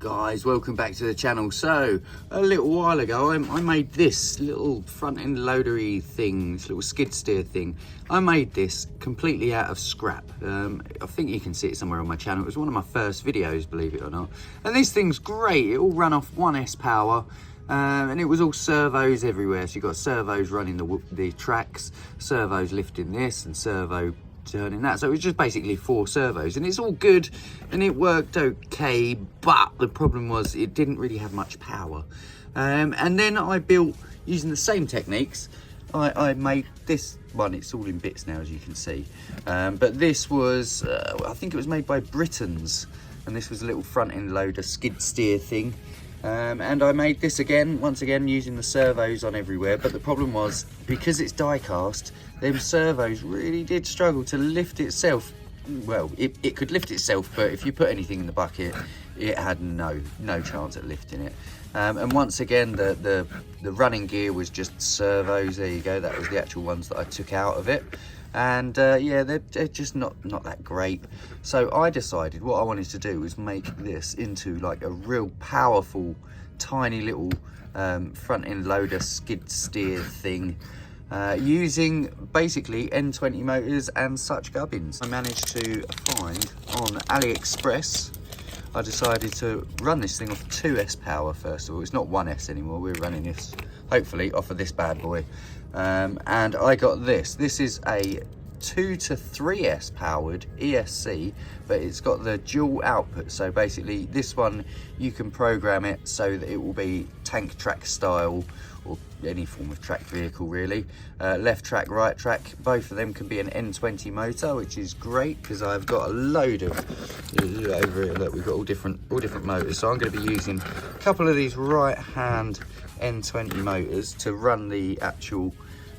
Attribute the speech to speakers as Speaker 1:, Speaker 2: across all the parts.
Speaker 1: Guys, welcome back to the channel. So a little while ago I made this little front end loadery thing, this little skid steer thing. I made this completely out of scrap. I think you can see it somewhere on my channel. It was one of my first videos, believe it or not, and this thing's great. It all ran off 1S power, and it was all servos everywhere. So you've got servos running the tracks, servos lifting this, and servo turning that. So it was just basically 4 servos, and it's all good and it worked okay, but the problem was it didn't really have much power. And then I built, using the same techniques, I made this one. It's all in bits now, as you can see, but this was I think it was made by Britons, and this was a little front end loader skid steer thing. And I made this once again using the servos on everywhere, but the problem was, because it's die cast, them servos really did struggle to lift itself. Well, it could lift itself, but if you put anything in the bucket, it had no chance at lifting it. And once again, the running gear was just servos. There you go, that was the actual ones that I took out of it. And yeah, they're just not that great. So I decided what I wanted to do was make this into like a real powerful, tiny little front end loader skid steer thing, using basically N20 motors and such gubbins. I managed to find on AliExpress. I decided to run this thing off 2S power first of all. It's not 1S anymore. We're running this hopefully off of this bad boy. And I got this. This is a 2 to 3S powered ESC, but it's got the dual output. So basically this one, you can program it so that it will be tank track style, or any form of track vehicle really. Left track, right track, both of them can be an N20 motor, which is great because I've got a load of, over here, look, we've got all different motors. So I'm going to be using a couple of these right hand N20 motors to run the actual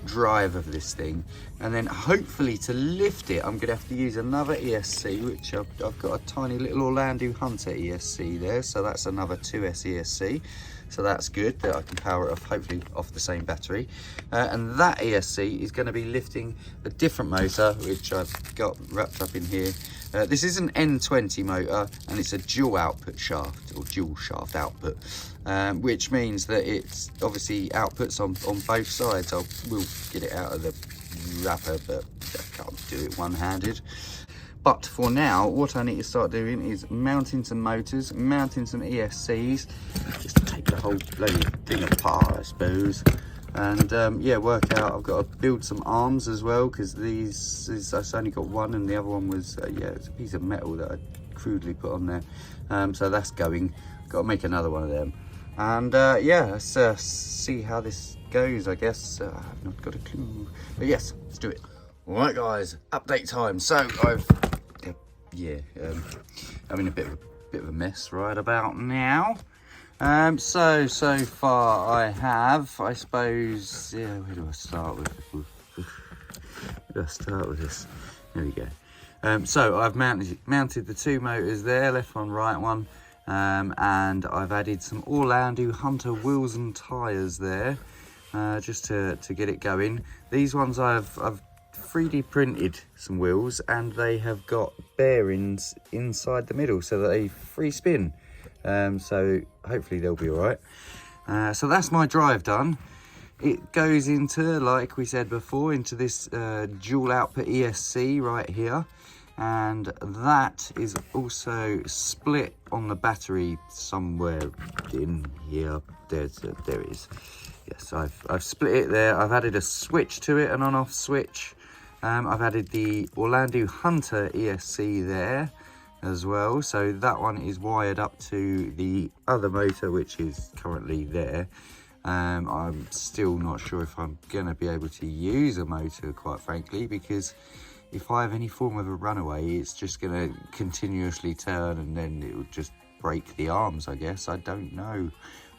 Speaker 1: drive of this thing, and then hopefully to lift it I'm gonna have to use another ESC, which I've got a tiny little Orlando Hunter ESC there, so that's another 2S ESC, so that's good that I can power it off, hopefully off the same battery. And that ESC is going to be lifting a different motor, which I've got wrapped up in here. This is an N20 motor, and it's a dual output shaft, or dual shaft output, which means that it's obviously outputs on both sides. I will get it out of the wrapper, but I can't do it one-handed. But for now, what I need to start doing is mounting some motors, mounting some ESCs, just to take the whole bloody thing apart, I suppose. And yeah, work out. I've got to build some arms as well, because I've only got one, and the other one was yeah, it's a piece of metal that I crudely put on there. So that's going. Got to make another one of them. And yeah, let's see how this goes. I guess I've not got a clue, but yes, let's do it. All right, guys, update time. So I'm in a bit of a mess right about now. So far I have, I suppose, yeah, where do I start with this? There we go. So I've mounted the 2 motors there, left one, right one, and I've added some Orlando Hunter wheels and tyres there, just to get it going. These ones I've 3D printed some wheels, and they have got bearings inside the middle so that they free spin. So hopefully they'll be all right. So that's my drive done. It goes into, like we said before, into this dual output ESC right here, and that is also split on the battery somewhere in here. There it is. Yes, I've split it there. I've added a switch to it, an on-off switch. I've added the Orlando Hunter ESC there as well, so that one is wired up to the other motor, which is currently there. I'm still not sure if I'm gonna be able to use a motor, quite frankly, because if I have any form of a runaway, it's just gonna continuously turn, and then it will just break the arms, I guess. I don't know.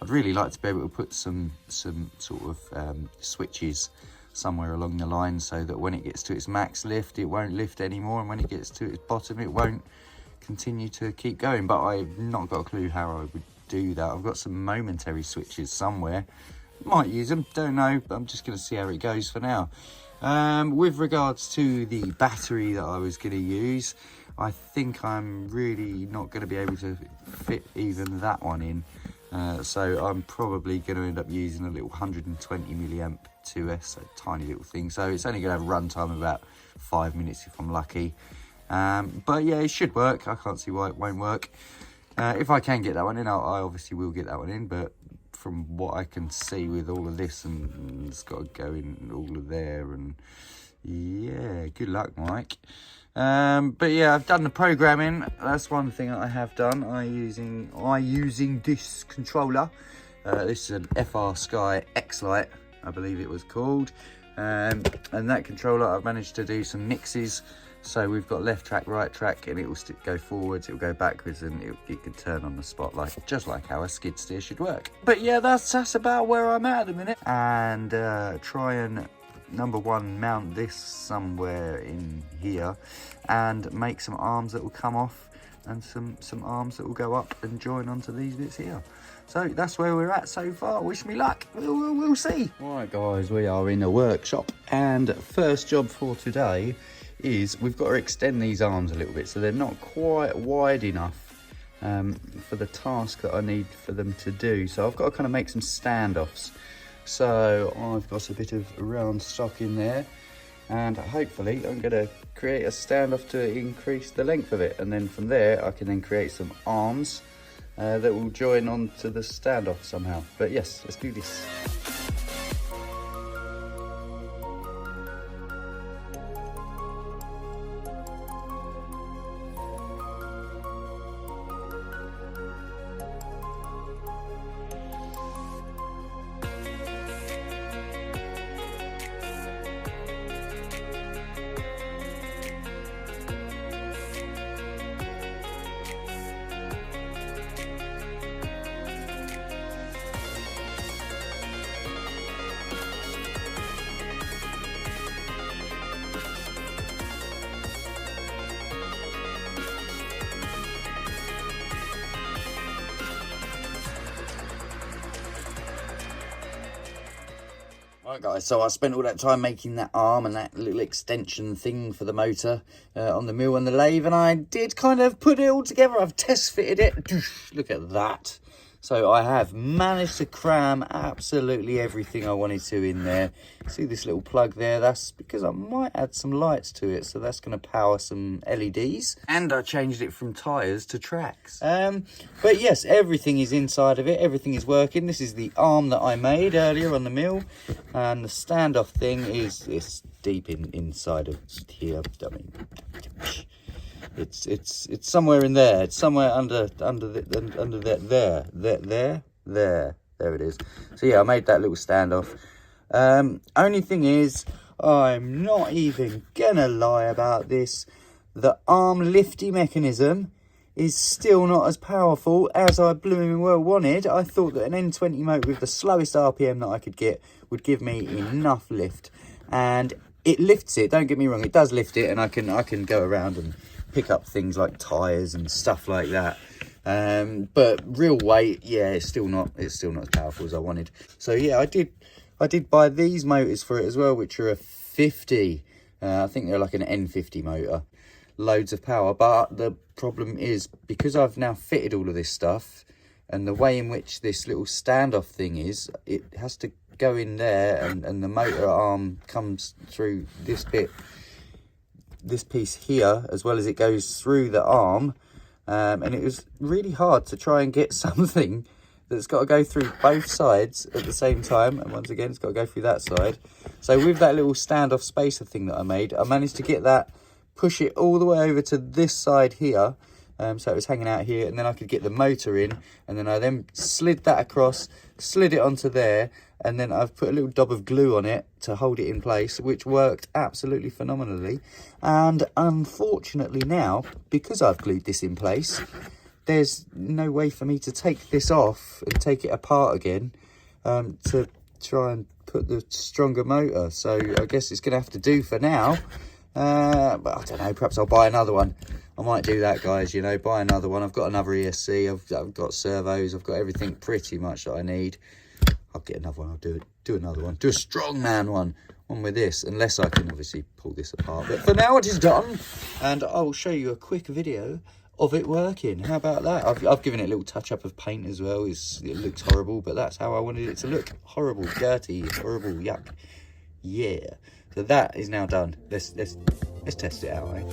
Speaker 1: I'd really like to be able to put some sort of switches somewhere along the line, so that when it gets to its max lift, it won't lift anymore, and when it gets to its bottom, it won't continue to keep going. But I've not got a clue how I would do that. I've got some momentary switches somewhere, might use them, don't know, but I'm just going to see how it goes for now. With regards to the battery that I was going to use, I think I'm really not going to be able to fit even that one in. So I'm probably going to end up using a little 120 milliamp 2S, a tiny little thing. So it's only going to have a run time of about 5 minutes if I'm lucky. But yeah, it should work. I can't see why it won't work. If I can get that one in, I obviously will get that one in. But from what I can see with all of this, and it's got to go in all of there. And yeah, good luck, Mike. But yeah, I've done the programming. That's one thing that I have done. I using this controller. This is an FR Sky X-Lite, I believe it was called. And that controller, I've managed to do some mixes. So we've got left track, right track, and it will go forwards, it will go backwards, and it can turn on the spot, just like how a skid steer should work. But yeah, that's about where I'm at the minute. And try and number one, mount this somewhere in here and make some arms that will come off and some arms that will go up and join onto these bits here. So that's where we're at so far. Wish me luck. We'll see. All right, guys, we are in the workshop, and first job for today is we've got to extend these arms a little bit so they're not quite wide enough for the task that I need for them to do. So I've got to kind of make some standoffs. So I've got a bit of round stock in there, and hopefully I'm going to create a standoff to increase the length of it, and then from there I can then create some arms that will join onto the standoff somehow. But yes, let's do this. Right guys, so I spent all that time making that arm and that little extension thing for the motor on the mill and the lathe, and I did kind of put it all together. I've test fitted it. Look at that. So I have managed to cram absolutely everything I wanted to in there. See this little plug there? That's because I might add some lights to it, so that's going to power some LEDs. And I changed it from tyres to tracks. But yes, everything is inside of it. Everything is working. This is the arm that I made earlier on the mill, and the standoff thing is deep inside of here. I mean, it's somewhere in there. It's somewhere under there. There it is. So yeah, I made that little standoff. Only thing is, I'm not even gonna lie about this. The arm lifty mechanism is still not as powerful as I blooming well wanted. I thought that an N20 motor with the slowest RPM that I could get would give me enough lift, and it lifts it. Don't get me wrong, it does lift it, and I can go around and pick up things like tires and stuff like that. But real weight, yeah, it's still not as powerful as I wanted. So yeah, I did buy these motors for it as well, which are a 50. I think they're like an N50 motor. Loads of power, but the problem is, because I've now fitted all of this stuff, and the way in which this little standoff thing is, it has to go in there, and the motor arm comes through this bit, this piece here, as well as it goes through the arm, and it was really hard to try and get something that's got to go through both sides at the same time, and once again it's got to go through that side. So with that little standoff spacer thing that I made, I managed to get that, push it all the way over to this side here, so it was hanging out here, and then I could get the motor in, and then I slid that across, slid it onto there, and then I've put a little dab of glue on it to hold it in place, which worked absolutely phenomenally. And unfortunately now, because I've glued this in place, there's no way for me to take this off and take it apart again to try and put the stronger motor. So I guess it's going to have to do for now. But I don't know, perhaps I'll buy another one. I might do that, guys, you know, buy another one. I've got another ESC, I've got servos, I've got everything pretty much that I need. I'll get another one, I'll do another one. Do a strongman one. on with this, unless I can obviously pull this apart. But for now it is done, and I will show you a quick video of it working. How about that? I've given it a little touch up of paint as well. It looks horrible, but that's how I wanted it to look. Horrible, dirty, horrible, yuck. Yeah. So that is now done. Let's test it out, eh?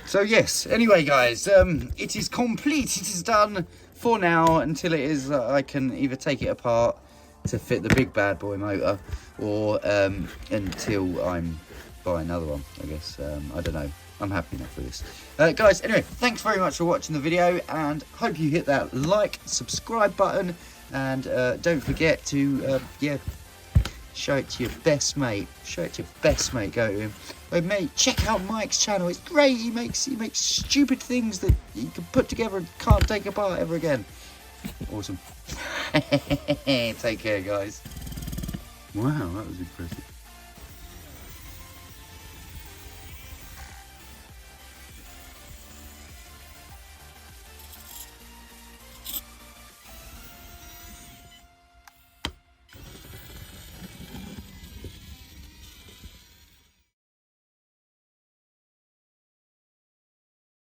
Speaker 1: So yes, anyway guys, it is complete, it is done for now, until it is, I can either take it apart to fit the big bad boy motor, or until I'm buy another one, I guess. I don't know, I'm happy enough with this. Guys, anyway, thanks very much for watching the video, and hope you hit that like, subscribe button, and don't forget to, show it to your best mate. Show it to your best mate. Go to him. Hey mate, check out Mike's channel. It's great. He makes stupid things that you can put together and can't take apart ever again. Awesome. Take care, guys. Wow, that was impressive.